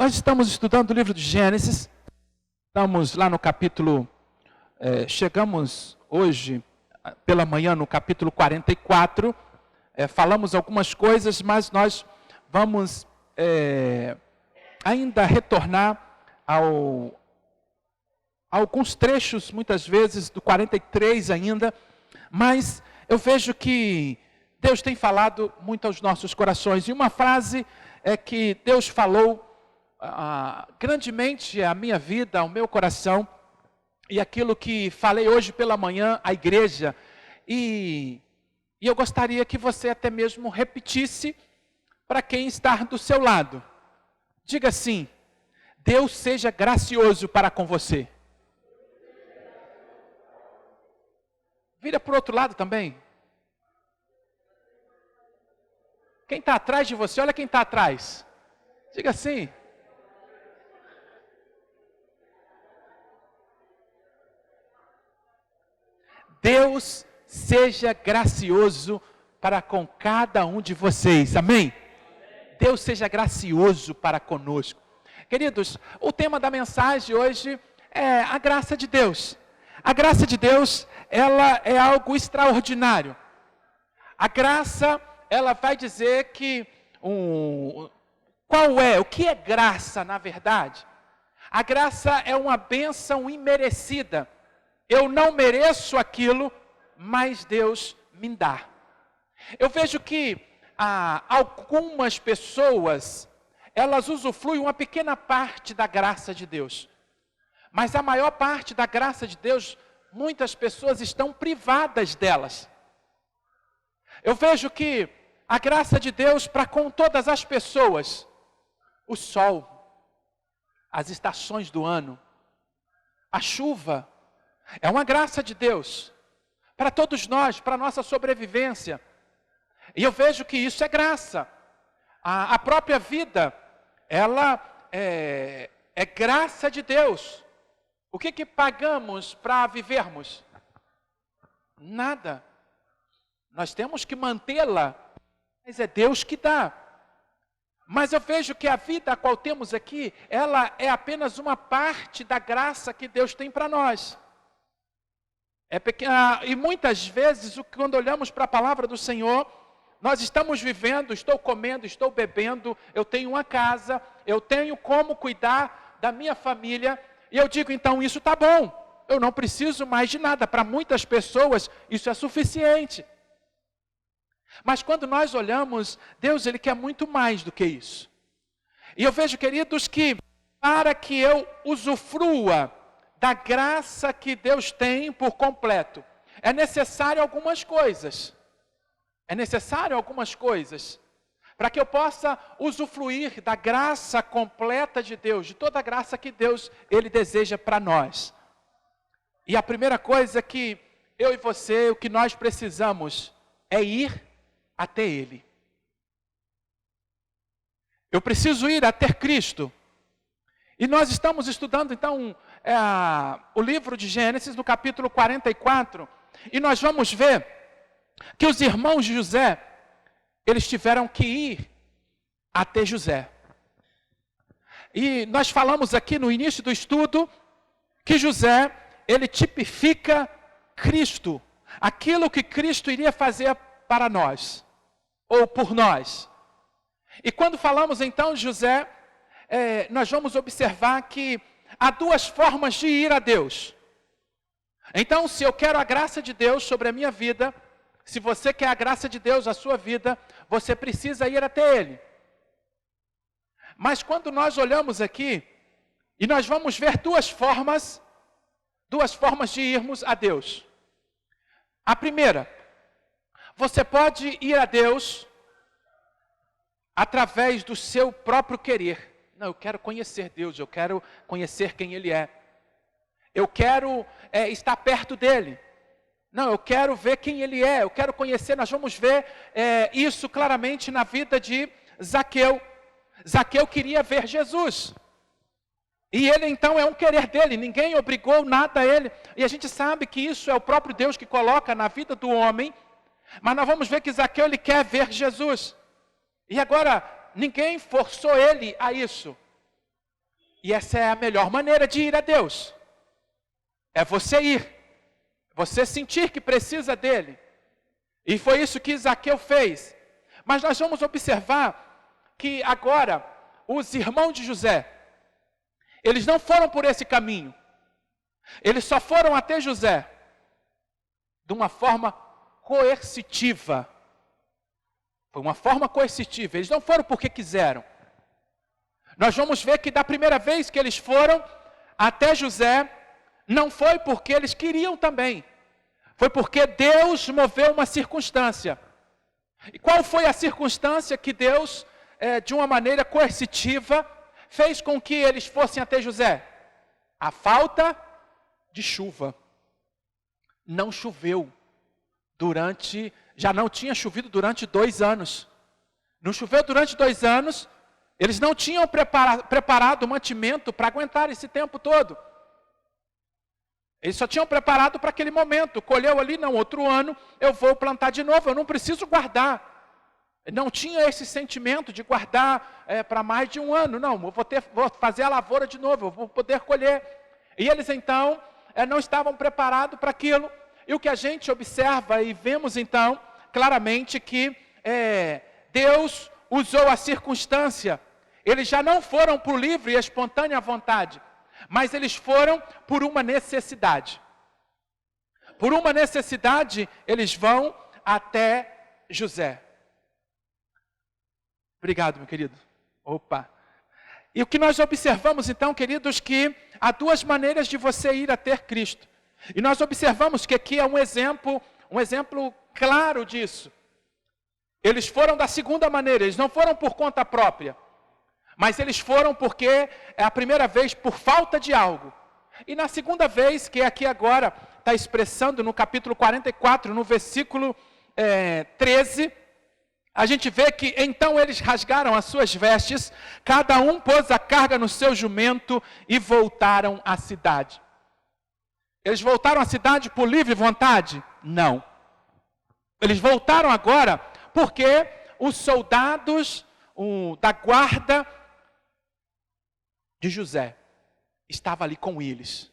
Nós estamos estudando o livro de Gênesis, estamos lá no capítulo, chegamos hoje pela manhã no capítulo 44, falamos algumas coisas, mas nós vamos ainda retornar a alguns trechos, muitas vezes, do 43 ainda, mas eu vejo que Deus tem falado muito aos nossos corações, e uma frase que Deus falou grandemente à minha vida, ao meu coração, e aquilo que falei hoje pela manhã à igreja, e eu gostaria que você até mesmo repetisse para quem está do seu lado. Diga assim: Deus seja gracioso para com você. Vira para o outro lado também. Quem está atrás de você, olha quem está atrás. Diga assim: Deus seja gracioso para com cada um de vocês, amém? Deus seja gracioso para conosco. Queridos, o tema da mensagem hoje é a graça de Deus. A graça de Deus, ela é algo extraordinário. A graça, ela vai dizer que, o que é graça na verdade? A graça é uma bênção imerecida. Eu não mereço aquilo, mas Deus me dá. Eu vejo que algumas pessoas, elas usufruem uma pequena parte da graça de Deus. Mas a maior parte da graça de Deus, muitas pessoas estão privadas delas. Eu vejo que a graça de Deus para com todas as pessoas, o sol, as estações do ano, a chuva, é uma graça de Deus para todos nós, para a nossa sobrevivência. E eu vejo que isso é graça. A própria vida, ela é graça de Deus. O que pagamos para vivermos? Nada. Nós temos que mantê-la, mas é Deus que dá. Mas eu vejo que a vida a qual temos aqui, ela é apenas uma parte da graça que Deus tem para nós. É pequena, e muitas vezes, quando olhamos para a palavra do Senhor, nós estamos vivendo, estou comendo, estou bebendo, eu tenho uma casa, eu tenho como cuidar da minha família, e eu digo, então, isso está bom, eu não preciso mais de nada. Para muitas pessoas, isso é suficiente. Mas quando nós olhamos, Deus, Ele quer muito mais do que isso. E eu vejo, queridos, que para que eu usufrua da graça que Deus tem por completo, é necessário algumas coisas. É necessário algumas coisas. Para que eu possa usufruir da graça completa de Deus, de toda a graça que Deus, Ele deseja para nós. E a primeira coisa que eu e você, o que nós precisamos é ir até Ele. Eu preciso ir até Cristo. E nós estamos estudando então o livro de Gênesis no capítulo 44. E nós vamos ver que os irmãos de José, eles tiveram que ir até José. E nós falamos aqui no início do estudo que José, ele tipifica Cristo. Aquilo que Cristo iria fazer para nós, ou por nós. E quando falamos então de José, nós vamos observar que há duas formas de ir a Deus. Então, se eu quero a graça de Deus sobre a minha vida, se você quer a graça de Deus na sua vida, você precisa ir até Ele. Mas quando nós olhamos aqui, e nós vamos ver duas formas de irmos a Deus. A primeira, você pode ir a Deus através do seu próprio querer. Não, eu quero conhecer Deus, eu quero conhecer quem Ele é. Eu quero estar perto dEle. Não, eu quero ver quem Ele é, eu quero conhecer. Nós vamos ver isso claramente na vida de Zaqueu. Zaqueu queria ver Jesus. E ele então é um querer dele, ninguém obrigou nada a ele. E a gente sabe que isso é o próprio Deus que coloca na vida do homem. Mas nós vamos ver que Zaqueu, ele quer ver Jesus. E agora, ninguém forçou ele a isso. E essa é a melhor maneira de ir a Deus. É você ir. Você sentir que precisa dele. E foi isso que Zaqueu fez. Mas nós vamos observar que agora, os irmãos de José, eles não foram por esse caminho. Eles só foram até José de uma forma coercitiva. Foi uma forma coercitiva. Eles não foram porque quiseram. Nós vamos ver que da primeira vez que eles foram até José, não foi porque eles queriam também. Foi porque Deus moveu uma circunstância. E qual foi a circunstância que Deus, de uma maneira coercitiva, fez com que eles fossem até José? A falta de chuva. Não choveu já não tinha chovido durante 2 anos. Não choveu durante 2 anos, eles não tinham preparado o mantimento para aguentar esse tempo todo. Eles só tinham preparado para aquele momento. Colheu ali, não, outro ano eu vou plantar de novo, eu não preciso guardar. Não tinha esse sentimento de guardar para mais de 1 ano. Não, eu vou fazer a lavoura de novo, eu vou poder colher. E eles então não estavam preparados para aquilo. E o que a gente observa e vemos então claramente que Deus usou a circunstância. Eles já não foram por livre e espontânea vontade, mas eles foram por uma necessidade. Por uma necessidade, eles vão até José. Obrigado, meu querido. Opa. E o que nós observamos então, queridos, que há 2 maneiras de você ir até Cristo. E nós observamos que aqui é um exemplo claro disso. Eles foram da segunda maneira, eles não foram por conta própria. Mas eles foram porque é a primeira vez por falta de algo. E na segunda vez, que aqui agora está expressando no capítulo 44, no versículo 13, a gente vê que então eles rasgaram as suas vestes, cada um pôs a carga no seu jumento e voltaram à cidade. Eles voltaram à cidade por livre vontade? Não. Eles voltaram agora porque os soldados da guarda de José estava ali com eles.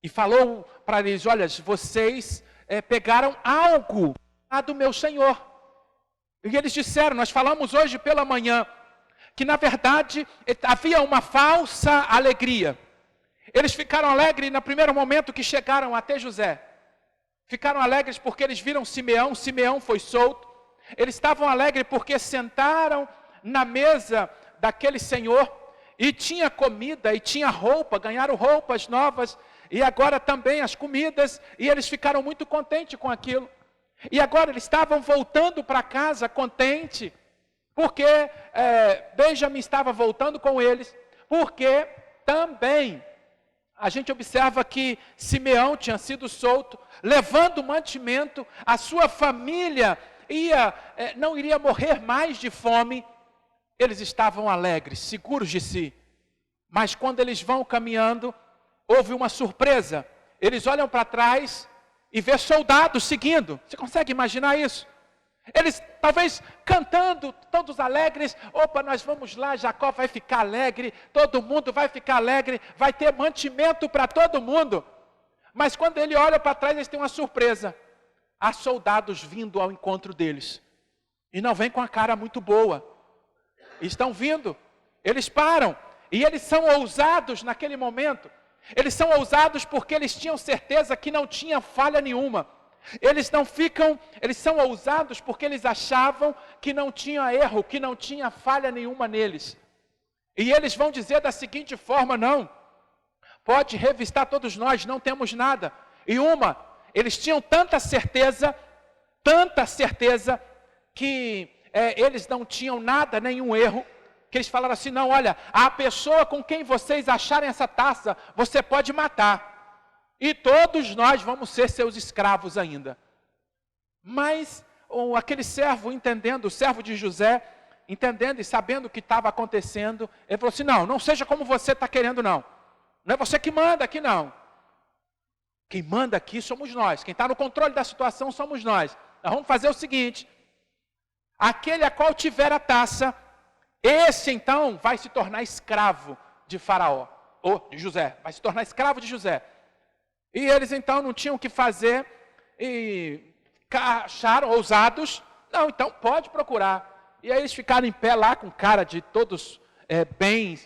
E falou para eles, olha, vocês pegaram algo lá do meu senhor. E eles disseram, nós falamos hoje pela manhã, que na verdade havia uma falsa alegria. Eles ficaram alegres no primeiro momento que chegaram até José. Ficaram alegres porque eles viram Simeão, Simeão foi solto. Eles estavam alegres porque sentaram na mesa daquele senhor e tinha comida e tinha roupa, ganharam roupas novas e agora também as comidas, e eles ficaram muito contentes com aquilo. E agora eles estavam voltando para casa contente, porque Benjamim estava voltando com eles, porque também a gente observa que Simeão tinha sido solto, levando mantimento, a sua família não iria morrer mais de fome. Eles estavam alegres, seguros de si. Mas quando eles vão caminhando, houve uma surpresa. Eles olham para trás e vê soldados seguindo. Você consegue imaginar isso? Eles talvez cantando, todos alegres. Opa, nós vamos lá, Jacó vai ficar alegre, todo mundo vai ficar alegre, vai ter mantimento para todo mundo. Mas quando ele olha para trás, eles têm uma surpresa. Há soldados vindo ao encontro deles. E não vem com a cara muito boa. Estão vindo, eles param. E eles são ousados naquele momento. Eles são ousados porque eles tinham certeza que não tinha falha nenhuma. Eles são ousados porque eles achavam que não tinha erro, que não tinha falha nenhuma neles. E eles vão dizer da seguinte forma, não, pode revistar todos nós, não temos nada. E eles tinham tanta certeza, que eles não tinham nada, nenhum erro, que eles falaram assim, não, olha, a pessoa com quem vocês acharem essa taça, você pode matar. E todos nós vamos ser seus escravos ainda. Mas aquele servo entendendo, o servo de José, entendendo e sabendo o que estava acontecendo, ele falou assim, não seja como você está querendo não. Não é você que manda aqui não. Quem manda aqui somos nós. Quem está no controle da situação somos nós. Nós vamos fazer o seguinte, aquele a qual tiver a taça, esse então vai se tornar escravo de Faraó, ou de José, vai se tornar escravo de José. E eles então não tinham o que fazer, e acharam ousados, não, então pode procurar. E aí eles ficaram em pé lá com cara de todos bem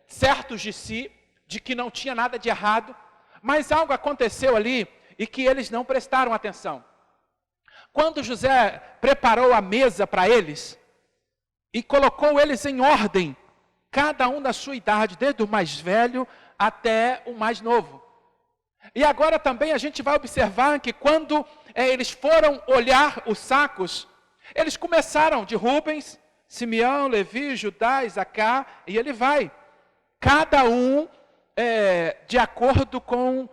certos de si, de que não tinha nada de errado, mas algo aconteceu ali e que eles não prestaram atenção. Quando José preparou a mesa para eles e colocou eles em ordem, cada um da sua idade, desde o mais velho até o mais novo. E agora também a gente vai observar que quando eles foram olhar os sacos, eles começaram de Rubens, Simeão, Levi, Judá, Isacar, e ele vai. Cada um de acordo com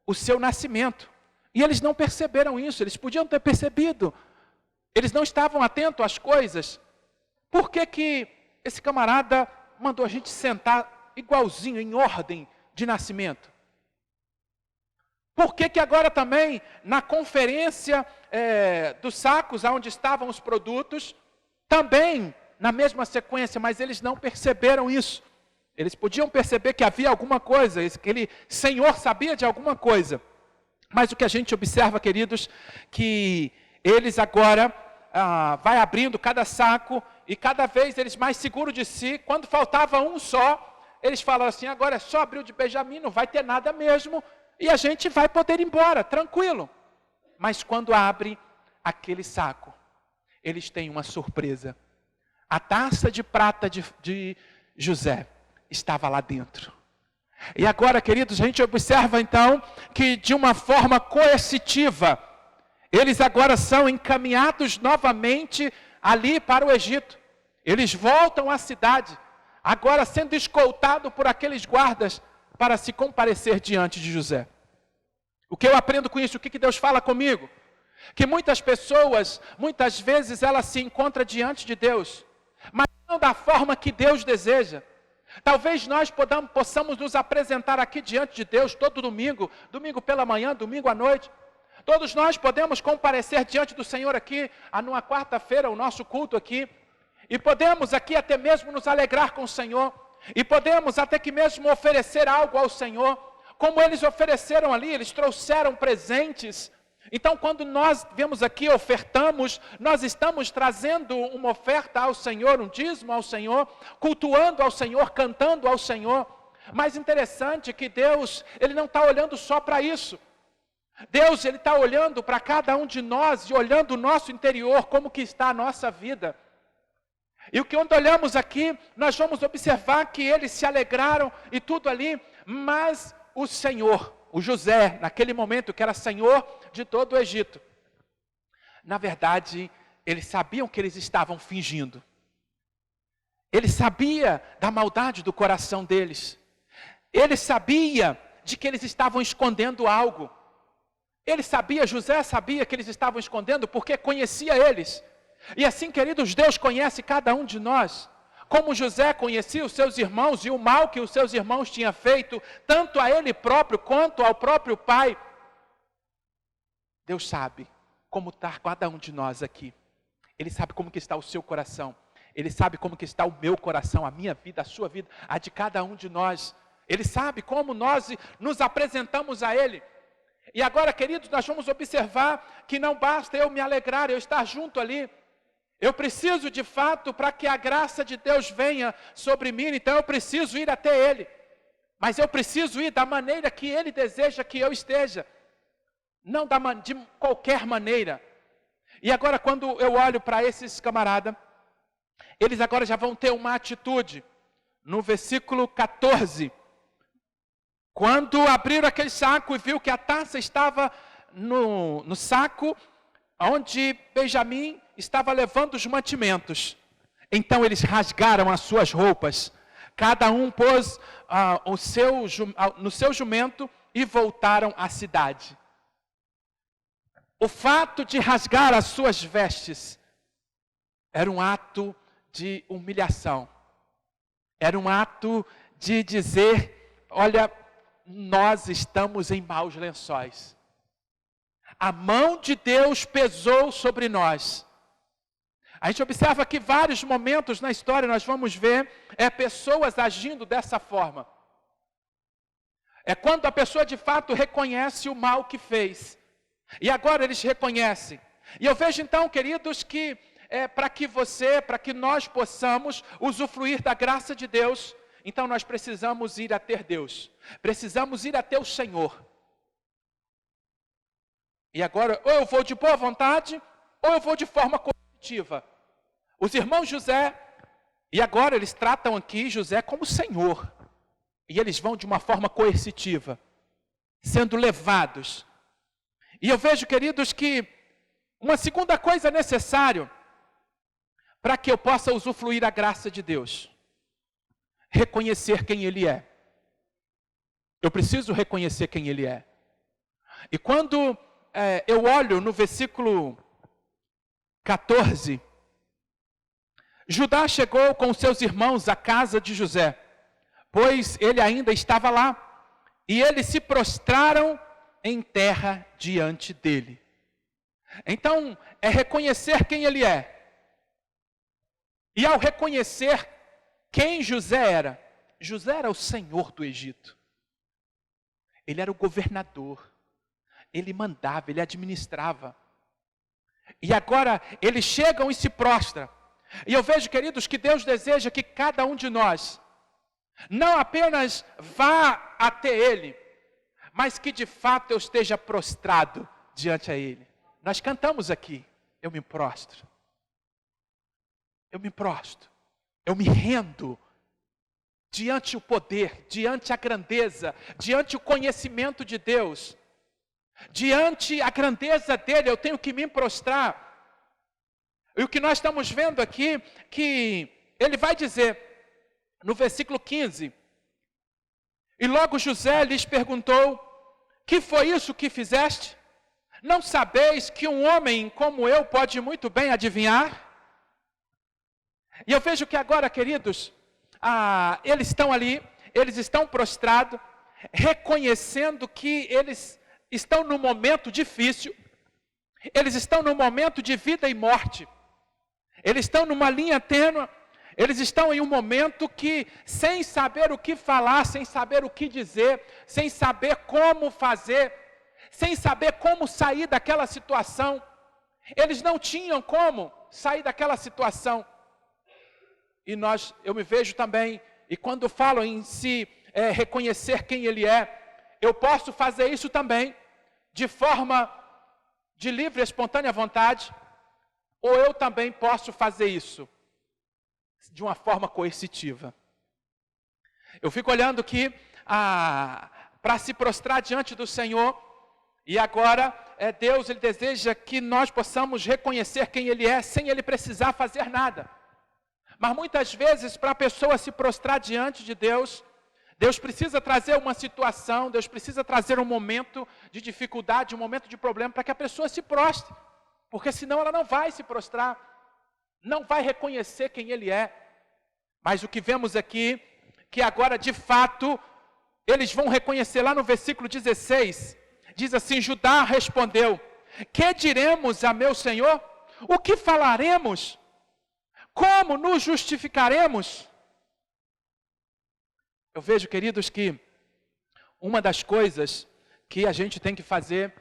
o seu nascimento. E eles não perceberam isso, eles podiam ter percebido. Eles não estavam atentos às coisas. Por que que esse camarada mandou a gente sentar igualzinho, em ordem de nascimento? Por que que agora também, na conferência dos sacos, onde estavam os produtos, também na mesma sequência, mas eles não perceberam isso. Eles podiam perceber que havia alguma coisa, que aquele Senhor sabia de alguma coisa. Mas o que a gente observa, queridos, que eles agora vai abrindo cada saco e cada vez eles mais seguros de si. Quando faltava um só, eles falam assim, agora é só abrir o de Benjamim, não vai ter nada mesmo e a gente vai poder ir embora, tranquilo. Mas quando abre aquele saco, eles têm uma surpresa. A taça de prata de José estava lá dentro. E agora, queridos, a gente observa então que de uma forma coercitiva, eles agora são encaminhados novamente ali para o Egito. Eles voltam à cidade, agora sendo escoltados por aqueles guardas para se comparecer diante de José. O que eu aprendo com isso? O que Deus fala comigo? Que muitas pessoas, muitas vezes elas se encontram diante de Deus, mas não da forma que Deus deseja. Talvez nós possamos nos apresentar aqui diante de Deus todo domingo, domingo pela manhã, domingo à noite. Todos nós podemos comparecer diante do Senhor aqui, numa quarta-feira, o nosso culto aqui. E podemos aqui até mesmo nos alegrar com o Senhor. E podemos até que mesmo oferecer algo ao Senhor. Como eles ofereceram ali, eles trouxeram presentes. Então, quando nós vemos aqui, ofertamos, nós estamos trazendo uma oferta ao Senhor, um dízimo ao Senhor, cultuando ao Senhor, cantando ao Senhor. Mas interessante que Deus, Ele não está olhando só para isso. Deus, Ele está olhando para cada um de nós e olhando o nosso interior, como que está a nossa vida. E o que quando olhamos aqui, nós vamos observar que eles se alegraram e tudo ali, mas o Senhor, o José, naquele momento que era senhor de todo o Egito, na verdade, eles sabiam que eles estavam fingindo. Ele sabia da maldade do coração deles. Ele sabia de que eles estavam escondendo algo. Ele sabia, José sabia que eles estavam escondendo porque conhecia eles. E assim, queridos, Deus conhece cada um de nós. Como José conhecia os seus irmãos e o mal que os seus irmãos tinham feito, tanto a ele próprio quanto ao próprio pai. Deus sabe como está cada um de nós aqui. Ele sabe como que está o seu coração. Ele sabe como que está o meu coração, a minha vida, a sua vida, a de cada um de nós. Ele sabe como nós nos apresentamos a Ele. E agora, queridos, nós vamos observar que não basta eu me alegrar, eu estar junto ali. Eu preciso de fato, para que a graça de Deus venha sobre mim, então eu preciso ir até Ele. Mas eu preciso ir da maneira que Ele deseja que eu esteja. Não de qualquer maneira. E agora quando eu olho para esses camaradas, eles agora já vão ter uma atitude. No versículo 14. Quando abriram aquele saco e viu que a taça estava no saco, onde Benjamim estava levando os mantimentos. Então eles rasgaram as suas roupas. Cada um pôs no seu jumento e voltaram à cidade. O fato de rasgar as suas vestes era um ato de humilhação. Era um ato de dizer, olha, nós estamos em maus lençóis. A mão de Deus pesou sobre nós. A gente observa que vários momentos na história nós vamos ver pessoas agindo dessa forma. É quando a pessoa de fato reconhece o mal que fez. E agora eles reconhecem. E eu vejo então, queridos, que para que nós possamos usufruir da graça de Deus, então nós precisamos ir até Deus. Precisamos ir até o Senhor. E agora, ou eu vou de boa vontade, ou eu vou de forma coercitiva. Os irmãos José, e agora eles tratam aqui José como Senhor. E eles vão de uma forma coercitiva, sendo levados. E eu vejo, queridos, que uma segunda coisa necessária para que eu possa usufruir a graça de Deus. Reconhecer quem Ele é. Eu preciso reconhecer quem Ele é. E quando eu olho no versículo 14, Judá chegou com seus irmãos à casa de José, pois ele ainda estava lá, e eles se prostraram em terra diante dele. Então, é reconhecer quem ele é. E ao reconhecer quem José era o senhor do Egito. Ele era o governador. Ele mandava, ele administrava. E agora eles chegam e se prostram. E eu vejo, queridos, que Deus deseja que cada um de nós não apenas vá até Ele, mas que de fato eu esteja prostrado diante a Ele. Nós cantamos aqui, eu me prostro. Eu me prostro. Eu me rendo diante o poder, diante a grandeza, diante o conhecimento de Deus. Diante a grandeza dele, eu tenho que me prostrar. E o que nós estamos vendo aqui, que ele vai dizer, no versículo 15, e logo José lhes perguntou, que foi isso que fizeste? Não sabeis que um homem como eu pode muito bem adivinhar? E eu vejo que agora, queridos, eles estão ali, eles estão prostrados, reconhecendo que eles estão num momento difícil, eles estão num momento de vida e morte, eles estão numa linha tênue, eles estão em um momento que, sem saber o que falar, sem saber o que dizer, sem saber como fazer, sem saber como sair daquela situação, eles não tinham como sair daquela situação. E eu me vejo também, e quando falo em reconhecer quem Ele é, eu posso fazer isso também, de forma de livre e espontânea vontade, ou eu também posso fazer isso de uma forma coercitiva. Eu fico olhando aqui para se prostrar diante do Senhor, e agora Deus, Ele deseja que nós possamos reconhecer quem Ele é, sem Ele precisar fazer nada. Mas muitas vezes, para a pessoa se prostrar diante de Deus, Deus precisa trazer uma situação, Deus precisa trazer um momento de dificuldade, um momento de problema, para que a pessoa se prostre. Porque senão ela não vai se prostrar, não vai reconhecer quem Ele é. Mas o que vemos aqui, que agora de fato, eles vão reconhecer lá no versículo 16, diz assim, Judá respondeu, que diremos a meu Senhor? O que falaremos? Como nos justificaremos? Eu vejo, queridos, que uma das coisas que a gente tem que fazer,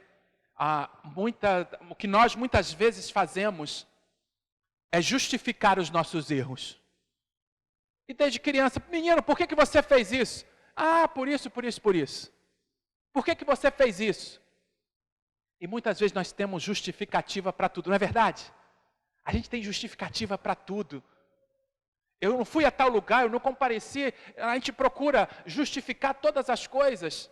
o que nós muitas vezes fazemos, é justificar os nossos erros. E desde criança, menino, por que você fez isso? Por isso, por isso, por isso. Por que você fez isso? E muitas vezes nós temos justificativa para tudo, não é verdade? A gente tem justificativa para tudo. Eu não fui a tal lugar, eu não compareci, a gente procura justificar todas as coisas.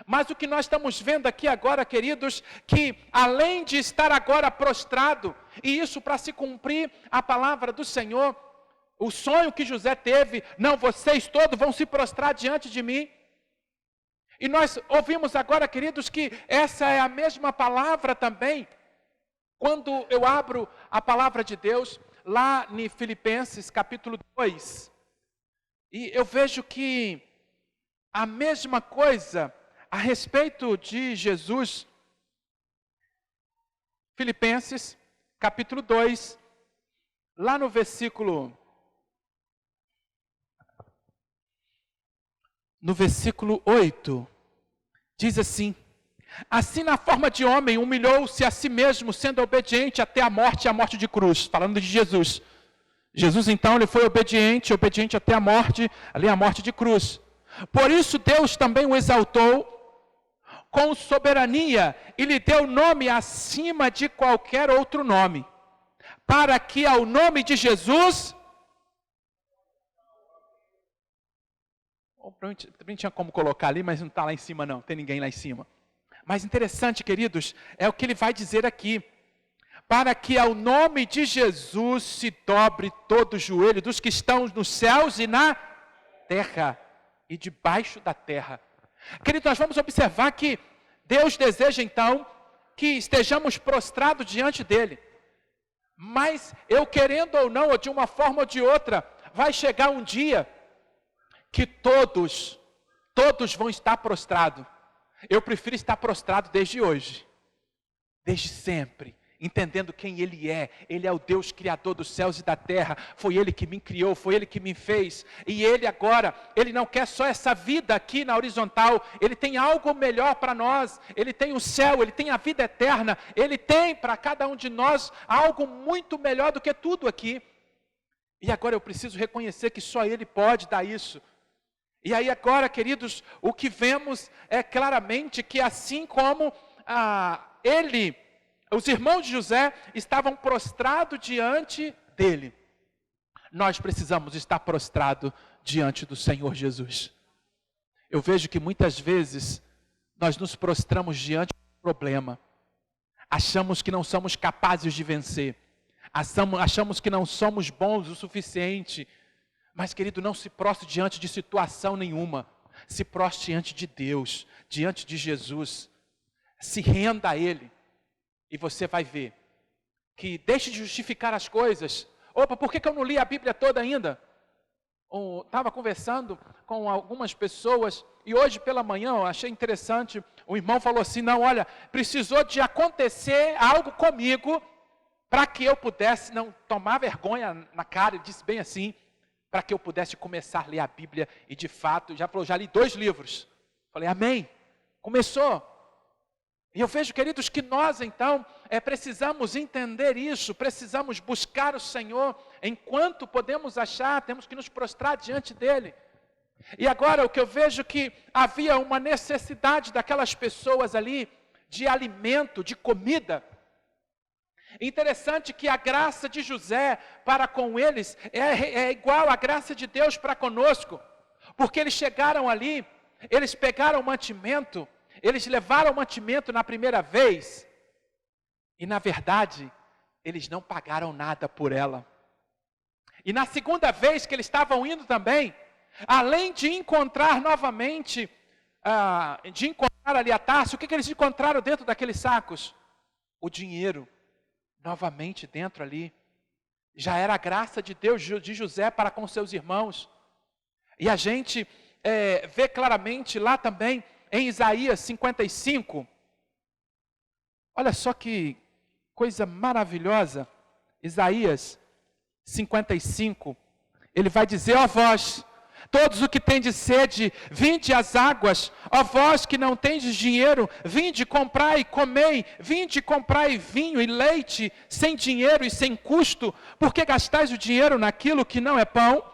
Mas o que nós estamos vendo aqui agora, queridos, que além de estar agora prostrado, e isso para se cumprir a palavra do Senhor, o sonho que José teve, não, vocês todos vão se prostrar diante de mim. E nós ouvimos agora, queridos, que essa é a mesma palavra também, quando eu abro a palavra de Deus, lá em Filipenses capítulo 2, e eu vejo que a mesma coisa a respeito de Jesus. Filipenses capítulo 2, lá no versículo 8, diz assim: assim na forma de homem humilhou-se a si mesmo, sendo obediente até a morte de cruz, falando de Jesus. Jesus então ele foi obediente até a morte, ali a morte de cruz. Por isso Deus também o exaltou com soberania e lhe deu nome acima de qualquer outro nome, para que ao nome de Jesus... Também tinha como colocar ali, mas não está lá em cima não, tem ninguém lá em cima. Mas interessante, queridos, é o que ele vai dizer aqui. Para que ao nome de Jesus se dobre todo o joelho dos que estão nos céus e na terra e debaixo da terra. Queridos, nós vamos observar que Deus deseja então que estejamos prostrados diante dele. Mas eu querendo ou não, ou de uma forma ou de outra, vai chegar um dia que todos vão estar prostrados. Eu prefiro estar prostrado desde hoje, desde sempre, entendendo quem Ele é o Deus Criador dos céus e da terra, foi Ele que me criou, foi Ele que me fez, e Ele agora, Ele não quer só essa vida aqui na horizontal, Ele tem algo melhor para nós, Ele tem o céu, Ele tem a vida eterna, Ele tem para cada um de nós algo muito melhor do que tudo aqui, e agora eu preciso reconhecer que só Ele pode dar isso. E aí agora, queridos, o que vemos é claramente que assim como os irmãos de José estavam prostrados diante dele, nós precisamos estar prostrados diante do Senhor Jesus. Eu vejo que muitas vezes nós nos prostramos diante do problema, achamos que não somos capazes de vencer, achamos que não somos bons o suficiente. Mas, querido, não se prostre diante de situação nenhuma. Se prostre diante de Deus, diante de Jesus. Se renda a Ele. E você vai ver que deixe de justificar as coisas. Opa, por que eu não li a Bíblia toda ainda? Estava conversando com algumas pessoas e hoje pela manhã eu achei interessante. O irmão falou assim, não, olha, precisou de acontecer algo comigo para que eu pudesse não tomar vergonha na cara. Ele disse bem assim, para que eu pudesse começar a ler a Bíblia, e de fato, já li 2 livros, falei, amém, começou, e eu vejo, queridos, que nós então, precisamos entender isso, precisamos buscar o Senhor, enquanto podemos achar, temos que nos prostrar diante dEle, e agora o que eu vejo que havia uma necessidade daquelas pessoas ali, de alimento, de comida. Interessante que a graça de José para com eles é igual à graça de Deus para conosco, porque eles chegaram ali, eles pegaram o mantimento, eles levaram o mantimento na primeira vez, e na verdade, eles não pagaram nada por ela. E na segunda vez que eles estavam indo também, além de encontrar novamente, de encontrar ali a taça, o que eles encontraram dentro daqueles sacos? O dinheiro. Novamente dentro ali, já era a graça de Deus, de José para com seus irmãos, e a gente vê claramente lá também, em Isaías 55, olha só que coisa maravilhosa, Isaías 55, ele vai dizer, ó vós, todos os que tendes sede, vinde às águas, ó vós que não tendes dinheiro, vinde comprai e comei, vinde comprai vinho e leite, sem dinheiro e sem custo, porque gastais o dinheiro naquilo que não é pão,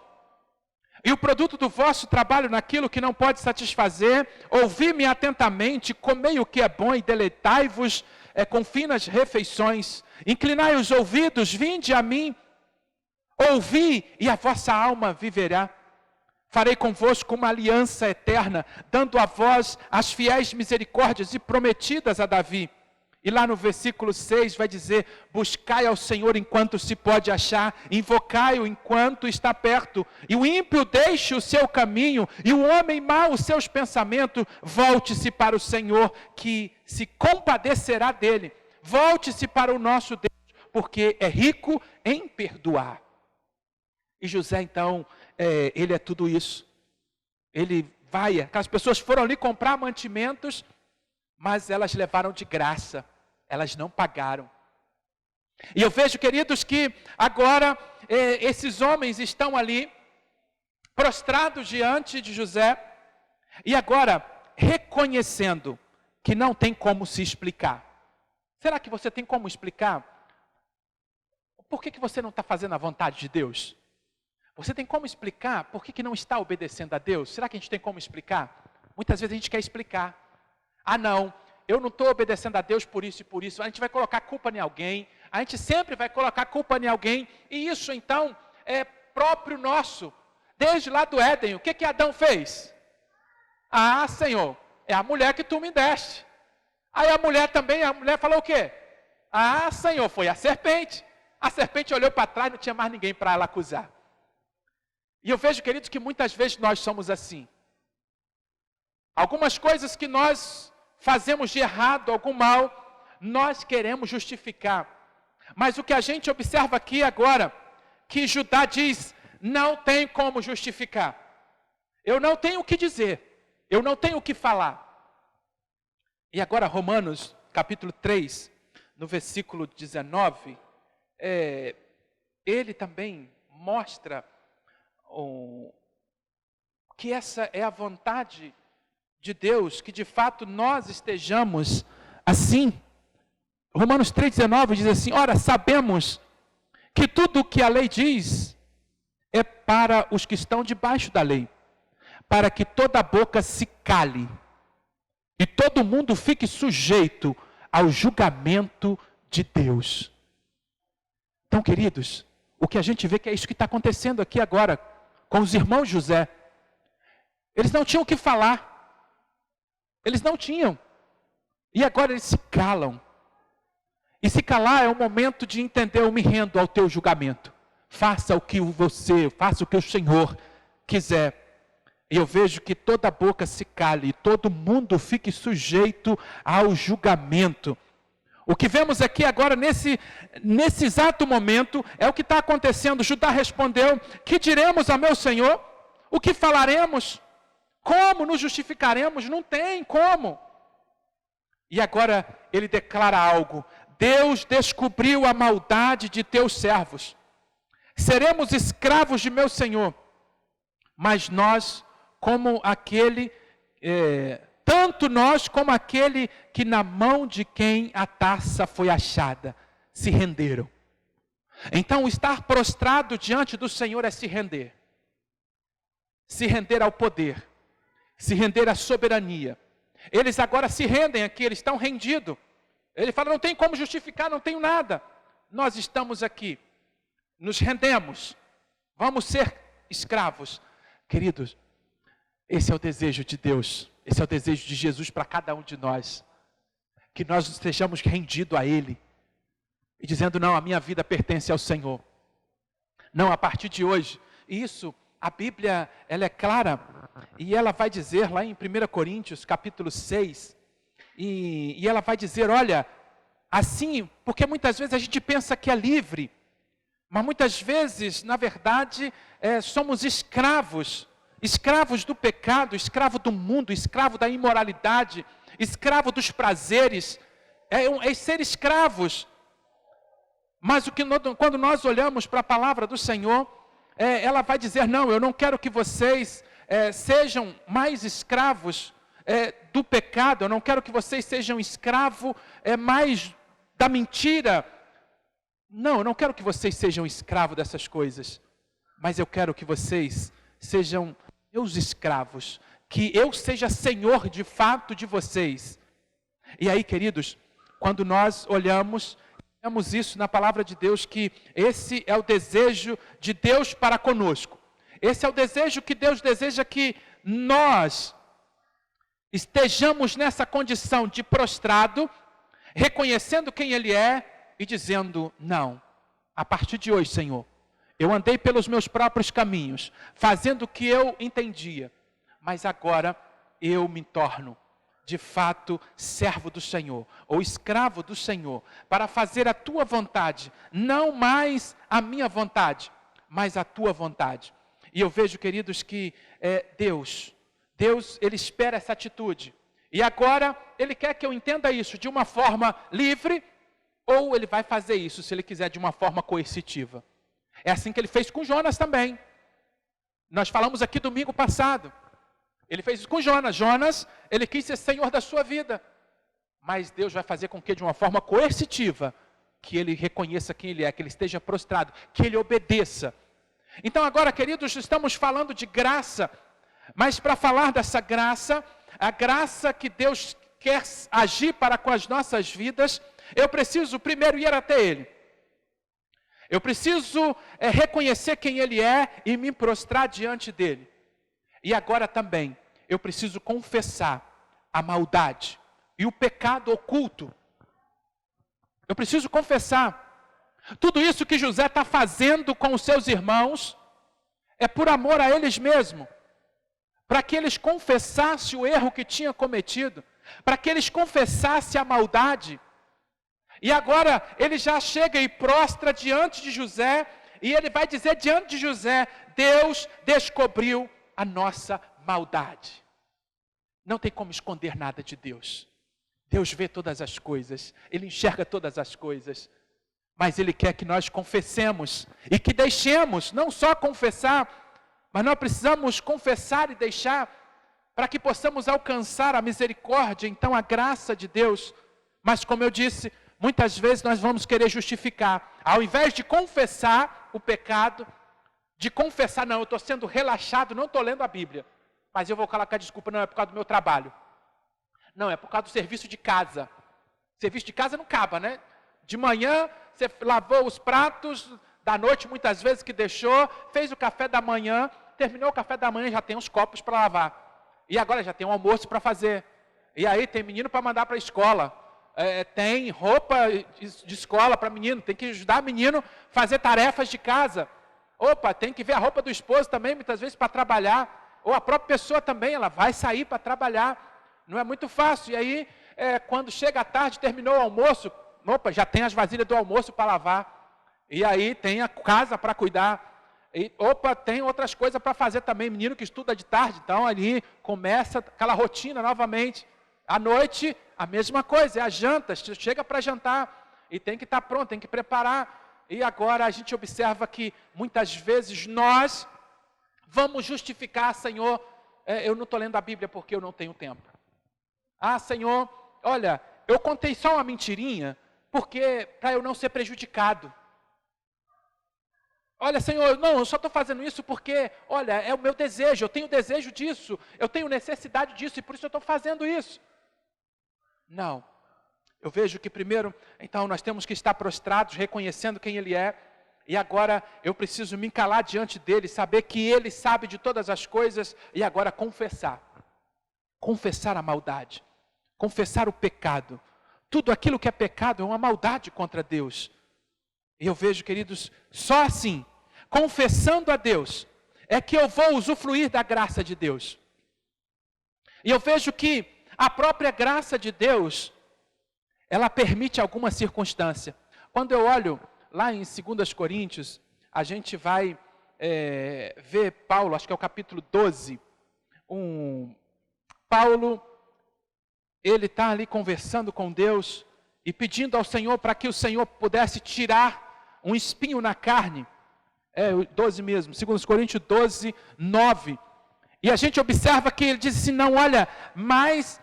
e o produto do vosso trabalho naquilo que não pode satisfazer, ouvi-me atentamente, comei o que é bom e deleitai-vos com finas refeições, inclinai os ouvidos, vinde a mim, ouvi e a vossa alma viverá. Farei convosco uma aliança eterna, dando a vós as fiéis misericórdias e prometidas a Davi. E lá no versículo 6 vai dizer, buscai ao Senhor enquanto se pode achar, invocai-o enquanto está perto. E o ímpio deixe o seu caminho, e o homem mau os seus pensamentos, volte-se para o Senhor, que se compadecerá dele. Volte-se para o nosso Deus, porque é rico em perdoar. E José então, ele é tudo isso. Ele vai, aquelas pessoas foram ali comprar mantimentos, mas elas levaram de graça, elas não pagaram. E eu vejo, queridos, que agora esses homens estão ali, prostrados diante de José, e agora reconhecendo que não tem como se explicar. Será que você tem como explicar? Por que você não está fazendo a vontade de Deus? Você tem como explicar por que não está obedecendo a Deus? Será que a gente tem como explicar? Muitas vezes a gente quer explicar. Ah não, eu não estou obedecendo a Deus por isso e por isso. A gente vai colocar culpa em alguém. A gente sempre vai colocar culpa em alguém. E isso então é próprio nosso. Desde lá do Éden, o que Adão fez? Ah, Senhor, é a mulher que tu me deste. Aí a mulher falou o quê? Ah, Senhor, foi a serpente. A serpente olhou para trás, não tinha mais ninguém para ela acusar. E eu vejo, queridos, que muitas vezes nós somos assim. Algumas coisas que nós fazemos de errado, algum mal, nós queremos justificar. Mas o que a gente observa aqui agora, que Judá diz, não tem como justificar. Eu não tenho o que dizer, eu não tenho o que falar. E agora Romanos, capítulo 3, no versículo 19, ele também mostra que essa é a vontade de Deus, que de fato nós estejamos assim. Romanos 3,19 diz assim, ora, sabemos que tudo o que a lei diz é para os que estão debaixo da lei, para que toda boca se cale e todo mundo fique sujeito ao julgamento de Deus. Então, queridos, o que a gente vê que é isso que está acontecendo aqui agora, com os irmãos José. Eles não tinham o que falar. Eles não tinham. E agora eles se calam. E se calar é o momento de entender, eu me rendo ao teu julgamento. Faça o que o Senhor quiser. E eu vejo que toda boca se cale, e todo mundo fique sujeito ao julgamento. O que vemos aqui agora, nesse exato momento, é o que está acontecendo. Judá respondeu, que diremos a meu Senhor? O que falaremos? Como nos justificaremos? Não tem como. E agora ele declara algo. Deus descobriu a maldade de teus servos. Seremos escravos de meu Senhor. Mas nós, como aquele... tanto nós como aquele que na mão de quem a taça foi achada, se renderam. Então, estar prostrado diante do Senhor é se render. Se render ao poder. Se render à soberania. Eles agora se rendem aqui, eles estão rendidos. Ele fala, não tem como justificar, não tenho nada. Nós estamos aqui, nos rendemos, vamos ser escravos. Queridos, esse é o desejo de Deus. Esse é o desejo de Jesus para cada um de nós. Que nós estejamos rendidos a Ele. E dizendo, não, a minha vida pertence ao Senhor. Não, a partir de hoje. Isso, a Bíblia, ela é clara. E ela vai dizer lá em 1 Coríntios, capítulo 6. E ela vai dizer, olha, assim, porque muitas vezes a gente pensa que é livre. Mas muitas vezes, na verdade, somos escravos. Escravos do pecado, escravo do mundo, escravo da imoralidade, escravo dos prazeres, é ser escravos. Mas quando nós olhamos para a palavra do Senhor, ela vai dizer, não, eu não quero que vocês sejam mais escravos do pecado, eu não quero que vocês sejam escravos mais da mentira. Não, eu não quero que vocês sejam escravos dessas coisas, mas eu quero que vocês sejam meus escravos, que eu seja senhor de fato de vocês. E aí, queridos, quando nós olhamos, vemos isso na palavra de Deus, que esse é o desejo de Deus para conosco. Esse é o desejo que Deus deseja, que nós estejamos nessa condição de prostrado, reconhecendo quem Ele é e dizendo, não, a partir de hoje, Senhor, eu andei pelos meus próprios caminhos, fazendo o que eu entendia, mas agora eu me torno, de fato, servo do Senhor, ou escravo do Senhor, para fazer a tua vontade, não mais a minha vontade, mas a tua vontade. E eu vejo, queridos, que Deus, Ele espera essa atitude, e agora Ele quer que eu entenda isso de uma forma livre, ou Ele vai fazer isso, se Ele quiser, de uma forma coercitiva. É assim que ele fez com Jonas também. Nós falamos aqui domingo passado. Ele fez isso com Jonas. Jonas, ele quis ser senhor da sua vida. Mas Deus vai fazer com que, de uma forma coercitiva, que ele reconheça quem ele é, que ele esteja prostrado, que ele obedeça. Então agora, queridos, estamos falando de graça. Mas para falar dessa graça, a graça que Deus quer agir para com as nossas vidas, eu preciso primeiro ir até Ele. Eu preciso reconhecer quem Ele é e me prostrar diante dEle. E agora também, eu preciso confessar a maldade e o pecado oculto. Eu preciso confessar. Tudo isso que José está fazendo com os seus irmãos é por amor a eles mesmos. Para que eles confessassem o erro que tinham cometido. Para que eles confessassem a maldade. E agora ele já chega e prostra diante de José, e ele vai dizer diante de José: Deus descobriu a nossa maldade. Não tem como esconder nada de Deus. Deus vê todas as coisas, Ele enxerga todas as coisas, mas Ele quer que nós confessemos, e que deixemos, não só confessar, mas nós precisamos confessar e deixar, para que possamos alcançar a misericórdia, então a graça de Deus. Mas como eu disse, muitas vezes nós vamos querer justificar, ao invés de confessar o pecado, de confessar, não, eu estou sendo relaxado, não estou lendo a Bíblia, mas eu vou colocar desculpa, não, é por causa do meu trabalho. Não, é por causa do serviço de casa. Serviço de casa não acaba, né? De manhã, você lavou os pratos, da noite muitas vezes que deixou, fez o café da manhã, terminou o café da manhã, já tem os copos para lavar. E agora já tem um almoço para fazer. E aí tem menino para mandar para a escola. Tem roupa de escola para menino, tem que ajudar menino a fazer tarefas de casa. Opa, tem que ver a roupa do esposo também, muitas vezes para trabalhar. Ou a própria pessoa também, ela vai sair para trabalhar. Não é muito fácil. E aí, quando chega a tarde, terminou o almoço, opa, já tem as vasilhas do almoço para lavar. E aí tem a casa para cuidar. E, opa, tem outras coisas para fazer também. Menino que estuda de tarde, então ali começa aquela rotina novamente. À noite, a mesma coisa, é a janta, chega para jantar. E tem que estar pronto, tem que preparar. E agora a gente observa que muitas vezes nós vamos justificar: Senhor, eu não estou lendo a Bíblia porque eu não tenho tempo. Ah, Senhor, olha, eu contei só uma mentirinha, porque para eu não ser prejudicado. Olha, Senhor, não, eu só estou fazendo isso porque, olha, é o meu desejo, eu tenho desejo disso, eu tenho necessidade disso e por isso eu estou fazendo isso. Não, eu vejo que primeiro, então nós temos que estar prostrados, reconhecendo quem Ele é, e agora eu preciso me calar diante dEle, saber que Ele sabe de todas as coisas, e agora confessar a maldade. Confessar o pecado. Tudo aquilo que é pecado é uma maldade contra Deus. E eu vejo, queridos, só assim, confessando a Deus, é que eu vou usufruir da graça de Deus. E eu vejo que a própria graça de Deus, ela permite alguma circunstância. Quando eu olho lá em 2 Coríntios, a gente vai ver Paulo, acho que é o capítulo 12, Paulo, ele está ali conversando com Deus e pedindo ao Senhor para que o Senhor pudesse tirar um espinho na carne. 12 mesmo, 2 Coríntios 12, 9. E a gente observa que ele diz assim: não, olha, mas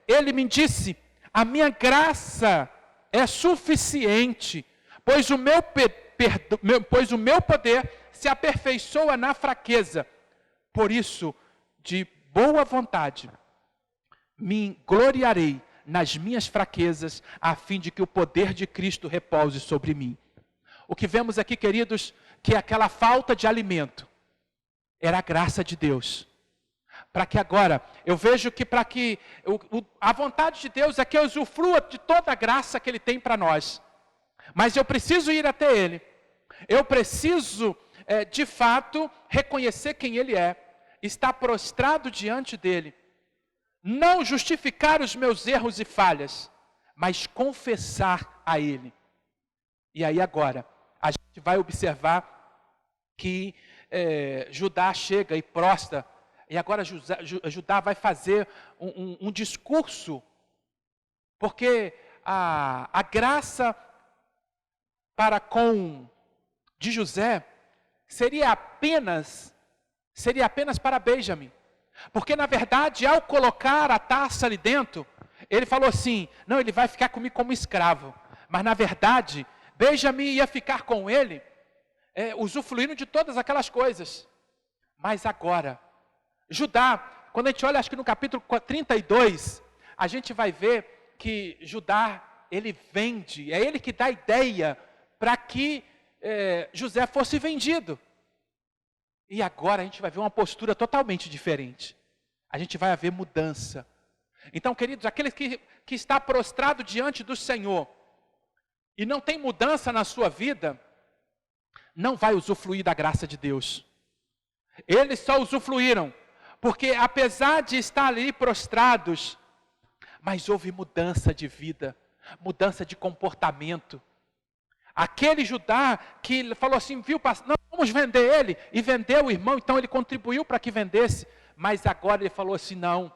ele me disse, a minha graça é suficiente, pois o meu poder se aperfeiçoa na fraqueza. Por isso, de boa vontade, me gloriarei nas minhas fraquezas, a fim de que o poder de Cristo repouse sobre mim. O que vemos aqui, queridos, que aquela falta de alimento era a graça de Deus. Para que agora, eu vejo que a vontade de Deus é que eu usufrua de toda a graça que Ele tem para nós. Mas eu preciso ir até Ele. Eu preciso, de fato, reconhecer quem Ele é. Estar prostrado diante dEle. Não justificar os meus erros e falhas, mas confessar a Ele. E aí agora, a gente vai observar que Judá chega e prostra, e agora Judá vai fazer um discurso, porque a graça para com de José seria apenas para Benjamim. Porque na verdade, ao colocar a taça ali dentro, ele falou assim, não, ele vai ficar comigo como escravo. Mas na verdade, Benjamim ia ficar com ele, usufruindo de todas aquelas coisas. Mas agora, Judá, quando a gente olha, acho que no capítulo 32, a gente vai ver que Judá, ele vende, é ele que dá a ideia para que José fosse vendido. E agora a gente vai ver uma postura totalmente diferente. A gente vai ver mudança. Então, queridos, aquele que está prostrado diante do Senhor e não tem mudança na sua vida, não vai usufruir da graça de Deus. Eles só usufruíram, porque apesar de estar ali prostrados, mas houve mudança de vida, mudança de comportamento. Aquele Judá que falou assim, viu, não, vamos vender ele, e vendeu o irmão, então ele contribuiu para que vendesse, mas agora ele falou assim, não,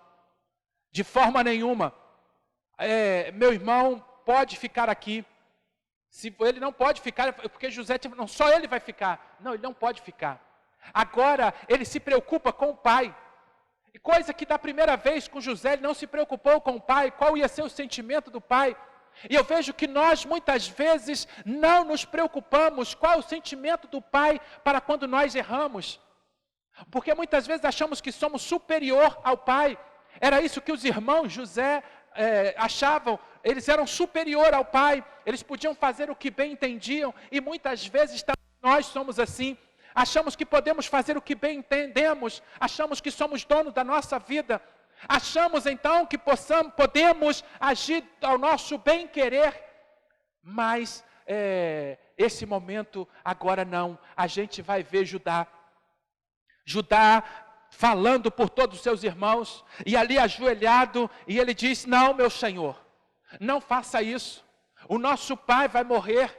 de forma nenhuma, meu irmão pode ficar aqui. Se ele não pode ficar, porque José, não, só ele vai ficar. Não, ele não pode ficar. Agora ele se preocupa com o pai. E coisa que da primeira vez com José ele não se preocupou com o pai. Qual ia ser o sentimento do pai? E eu vejo que nós muitas vezes não nos preocupamos qual é o sentimento do pai para quando nós erramos. Porque muitas vezes achamos que somos superior ao pai. Era isso que os irmãos José achavam. Eles eram superior ao pai. Eles podiam fazer o que bem entendiam. E muitas vezes nós somos assim. Achamos que podemos fazer o que bem entendemos. Achamos que somos donos da nossa vida. Achamos então que podemos agir ao nosso bem querer. Mas esse momento agora não. A gente vai ver Judá falando por todos os seus irmãos, e ali ajoelhado, e ele diz, não, meu Senhor, não faça isso, o nosso pai vai morrer,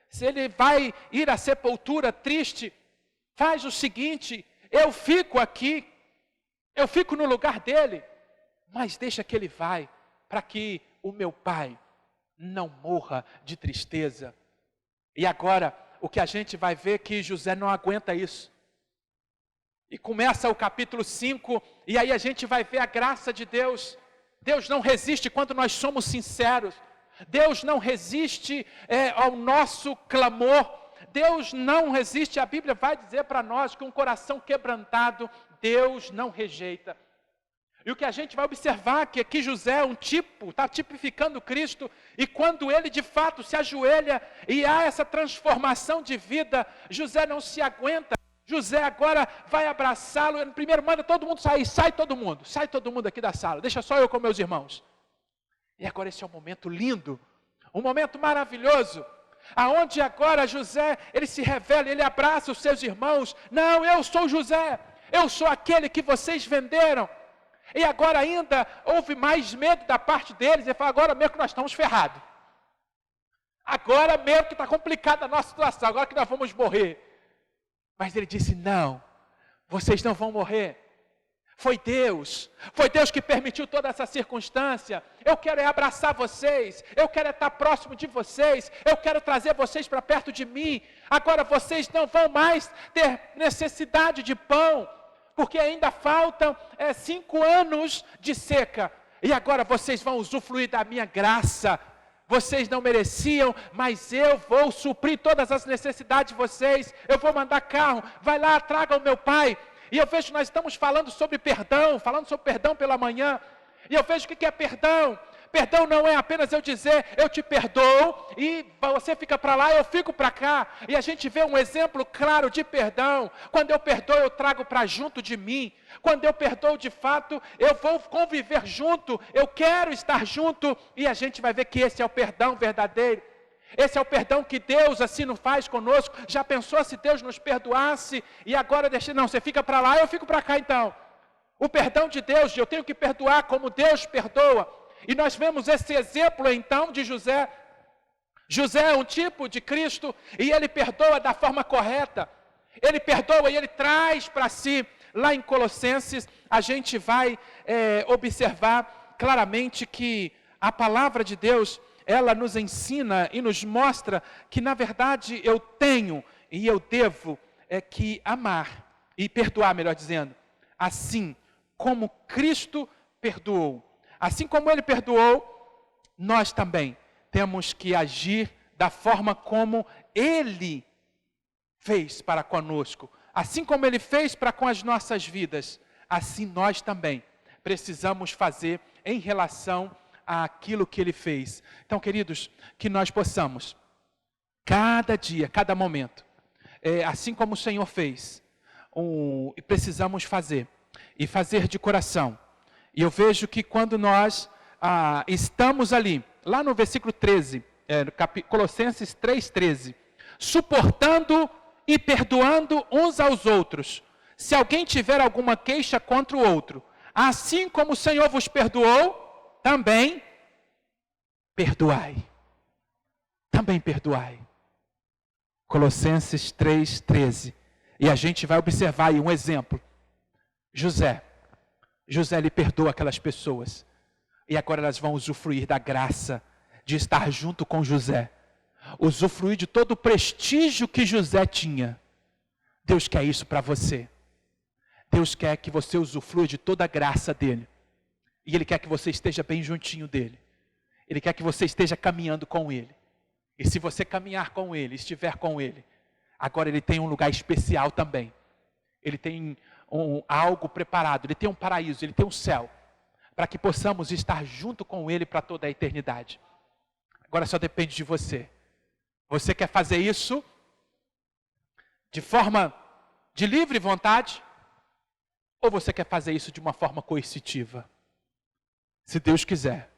se ele vai ir à sepultura triste, faz o seguinte, eu fico aqui, eu fico no lugar dele, mas deixa que ele vai, para que o meu pai não morra de tristeza. E agora, o que a gente vai ver é que José não aguenta isso. E começa o capítulo 5, e aí a gente vai ver a graça de Deus. Deus não resiste quando nós somos sinceros. Deus não resiste ao nosso clamor. Deus não resiste, a Bíblia vai dizer para nós que um coração quebrantado, Deus não rejeita. E o que a gente vai observar que aqui José é um tipo, está tipificando Cristo, e quando ele de fato se ajoelha e há essa transformação de vida, José não se aguenta. José agora vai abraçá-lo, primeiro manda todo mundo sair, sai todo mundo aqui da sala, deixa só eu com meus irmãos. E agora esse é um momento lindo, um momento maravilhoso, aonde agora José, ele se revela, ele abraça os seus irmãos, não, eu sou José, eu sou aquele que vocês venderam. E agora ainda houve mais medo da parte deles, ele fala, agora mesmo que nós estamos ferrados, agora mesmo que está complicada a nossa situação, agora que nós vamos morrer. Mas ele disse, não, vocês não vão morrer. Foi Deus que permitiu toda essa circunstância. Eu quero abraçar vocês, eu quero estar próximo de vocês, eu quero trazer vocês para perto de mim. Agora vocês não vão mais ter necessidade de pão, porque ainda faltam 5 anos de seca. E agora vocês vão usufruir da minha graça. Vocês não mereciam, mas eu vou suprir todas as necessidades de vocês. Eu vou mandar carro, vai lá, traga o meu pai. E eu vejo que nós estamos falando sobre perdão pela manhã. E eu vejo o que é perdão. Perdão não é apenas eu dizer, eu te perdoo, e você fica para lá, eu fico para cá. E a gente vê um exemplo claro de perdão. Quando eu perdoo, eu trago para junto de mim. Quando eu perdoo de fato, eu vou conviver junto, eu quero estar junto. E a gente vai ver que esse é o perdão verdadeiro. Esse é o perdão que Deus assim não faz conosco. Já pensou se Deus nos perdoasse e agora não, você fica para lá, eu fico para cá então. O perdão de Deus, eu tenho que perdoar como Deus perdoa. E nós vemos esse exemplo então de José. José é um tipo de Cristo e ele perdoa da forma correta. Ele perdoa e ele traz para si. Lá em Colossenses a gente vai observar claramente que a palavra de Deus, ela nos ensina e nos mostra que na verdade eu tenho e eu devo que amar e perdoar, melhor dizendo, assim como Cristo perdoou. Assim como Ele perdoou, nós também temos que agir da forma como Ele fez para conosco. Assim como Ele fez para com as nossas vidas, assim nós também precisamos fazer em relação àquilo que Ele fez. Então, queridos, que nós possamos, cada dia, cada momento, assim como o Senhor fez, precisamos fazer, e fazer de coração. E eu vejo que quando nós estamos ali, lá no versículo 13, Colossenses 3,13, suportando e perdoando uns aos outros, se alguém tiver alguma queixa contra o outro, assim como o Senhor vos perdoou, também perdoai. Também perdoai. Colossenses 3,13. E a gente vai observar aí um exemplo. José lhe perdoa aquelas pessoas. E agora elas vão usufruir da graça de estar junto com José. Usufruir de todo o prestígio que José tinha. Deus quer isso para você. Deus quer que você usufrua de toda a graça dele. E Ele quer que você esteja bem juntinho dele. Ele quer que você esteja caminhando com ele. E se você caminhar com ele, estiver com ele, agora ele tem um lugar especial também. Ele tem algo preparado, ele tem um paraíso, ele tem um céu, para que possamos estar junto com ele para toda a eternidade. Agora só depende de você. Você quer fazer isso de forma de livre vontade? Ou você quer fazer isso de uma forma coercitiva? Se Deus quiser,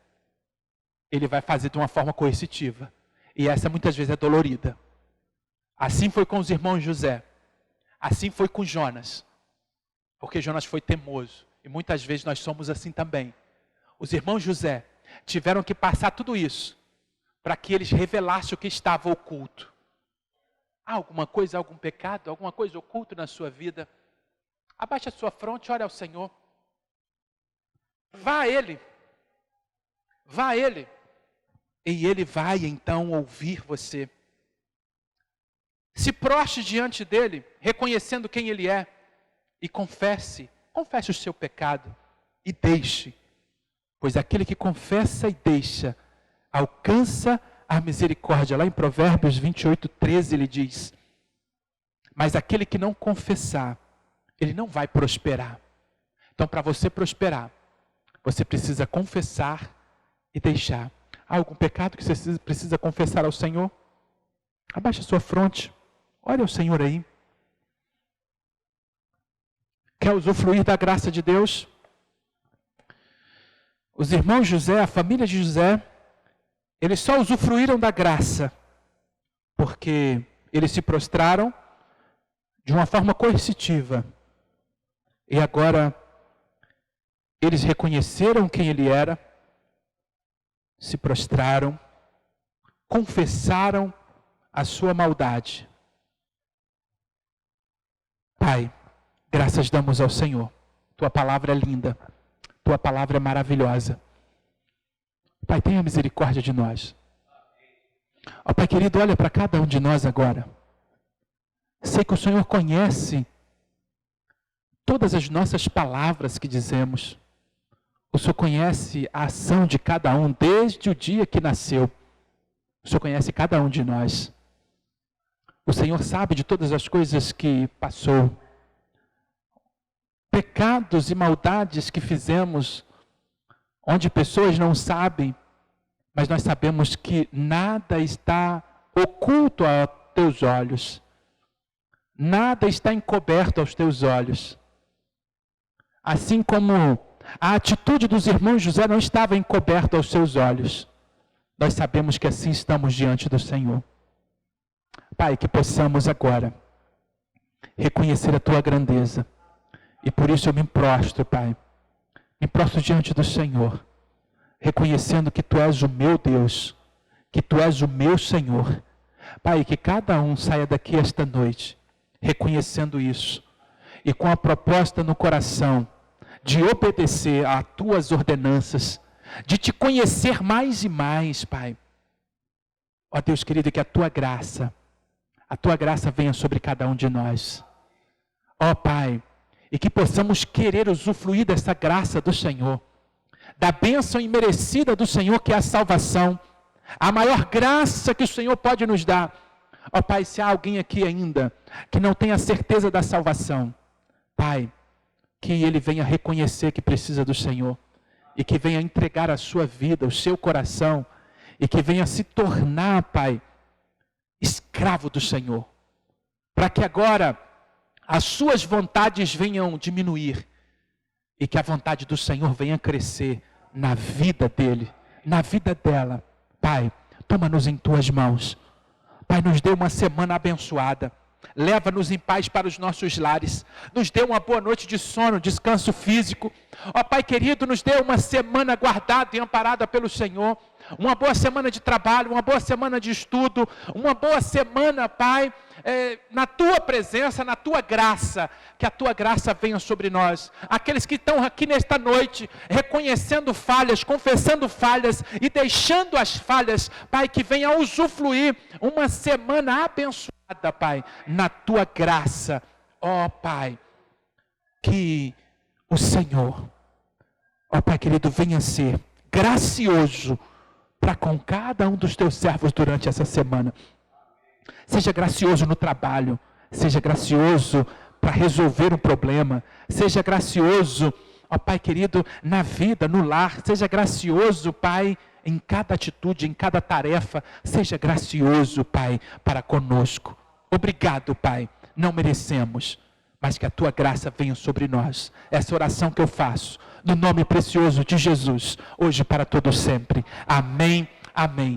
Ele vai fazer de uma forma coercitiva. E essa muitas vezes é dolorida. Assim foi com os irmãos José. Assim foi com Jonas. Porque Jonas foi teimoso. E muitas vezes nós somos assim também. Os irmãos José tiveram que passar tudo isso para que eles revelassem o que estava oculto. Há alguma coisa, algum pecado, alguma coisa oculta na sua vida? Abaixe a sua fronte, ore ao Senhor. Vá a Ele. Vá a Ele. E Ele vai então ouvir você. Se prostre diante dEle, reconhecendo quem Ele é. E confesse o seu pecado. E deixe. Pois aquele que confessa e deixa, alcança a misericórdia. Lá em Provérbios 28:13 ele diz: mas aquele que não confessar, ele não vai prosperar. Então, para você prosperar, você precisa confessar e deixar. Há algum pecado que você precisa confessar ao Senhor? Abaixe a sua fronte. Olha o Senhor aí. Quer usufruir da graça de Deus? Os irmãos José, a família de José, eles só usufruíram da graça porque eles se prostraram de uma forma coercitiva. E agora eles reconheceram quem ele era, se prostraram, confessaram a sua maldade. Pai, graças damos ao Senhor. Tua palavra é linda. Tua palavra é maravilhosa. Pai, tenha misericórdia de nós. Ó Pai querido, olha para cada um de nós agora. Sei que o Senhor conhece todas as nossas palavras que dizemos. O Senhor conhece a ação de cada um desde o dia que nasceu. O Senhor conhece cada um de nós. O Senhor sabe de todas as coisas que passou. Pecados e maldades que fizemos, onde pessoas não sabem, mas nós sabemos que nada está oculto aos teus olhos. Nada está encoberto aos teus olhos. Assim como a atitude dos irmãos José não estava encoberta aos seus olhos, nós sabemos que assim estamos diante do Senhor. Pai, que possamos agora reconhecer a tua grandeza. E por isso eu me prostro, Pai. Me prostro diante do Senhor, reconhecendo que Tu és o meu Deus, que Tu és o meu Senhor. Pai, que cada um saia daqui esta noite, reconhecendo isso, e com a proposta no coração, de obedecer às Tuas ordenanças, de Te conhecer mais e mais, Pai. Ó Deus querido, que a Tua graça, a tua graça venha sobre cada um de nós. Ó Pai, e que possamos querer usufruir dessa graça do Senhor, da bênção imerecida do Senhor, que é a salvação, a maior graça que o Senhor pode nos dar. Ó Pai, se há alguém aqui ainda que não tem a certeza da salvação, Pai, que ele venha reconhecer que precisa do Senhor, e que venha entregar a sua vida, o seu coração, e que venha se tornar, Pai, escravo do Senhor, para que agora as suas vontades venham diminuir, e que a vontade do Senhor venha crescer na vida dele, na vida dela. Pai, toma-nos em tuas mãos. Pai, nos dê uma semana abençoada. Leva-nos em paz para os nossos lares. Nos dê uma boa noite de sono, descanso físico. Ó Pai querido, nos dê uma semana guardada e amparada pelo Senhor. Uma boa semana de trabalho, uma boa semana de estudo, uma boa semana, Pai, na Tua presença, na Tua graça. Que a Tua graça venha sobre nós. Aqueles que estão aqui nesta noite, reconhecendo falhas, confessando falhas e deixando as falhas, Pai, que venha usufruir uma semana abençoada, Pai, na Tua graça. Ó Pai, que o Senhor, ó Pai querido, venha ser gracioso para com cada um dos teus servos durante essa semana. Seja gracioso no trabalho, seja gracioso para resolver um problema, seja gracioso, ó Pai querido, na vida, no lar, seja gracioso, Pai, em cada atitude, em cada tarefa, seja gracioso, Pai, para conosco. Obrigado, Pai, não merecemos, mas que a Tua graça venha sobre nós. Essa oração que eu faço, no nome precioso de Jesus, hoje para todo sempre. Amém, amém.